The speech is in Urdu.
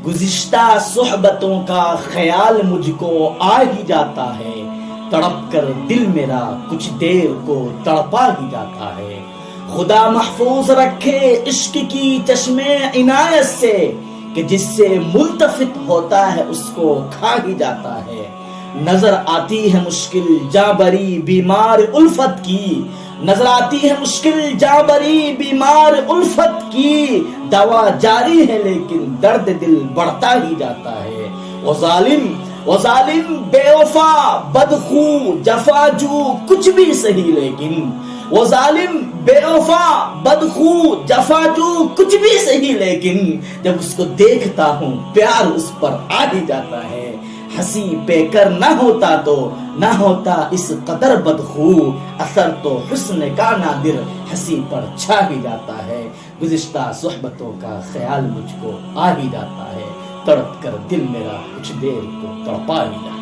گزشتہ صحبتوں کا خیال مجھ کو آ ہی جاتا ہے، تڑپ کر دل میرا کچھ دیر کو تڑپا ہی جاتا ہے۔ خدا محفوظ رکھے عشق کی چشمے عنایت سے، کہ جس سے ملتفت ہوتا ہے اس کو کھا ہی جاتا ہے۔ نظر آتی ہے مشکل جاں بری بیمار الفت کی، نظر آتی ہے مشکل جاں بری بیمار الفت کی، دوا جاری ہے لیکن درد دل بڑھتا ہی جاتا ہے۔ وہ ظالم بے وفا بدخو جفا جو کچھ بھی سہی، لیکن وہ ظالم بے وفا بدخو جفا جو کچھ بھی سہی، لیکن جب اس کو دیکھتا ہوں پیار اس پر آ ہی جاتا ہے۔ ہنسی پہ کر نہ ہوتا اس قدر بدخو، اثر تو حسن کا نادر ہنسی پر چھا ہی جاتا ہے۔ گزشتہ صحبتوں کا خیال مجھ کو آ ہی جاتا ہے، تڑپ کر دل میرا کچھ دیر کو تڑپا ہی جاتا ہے۔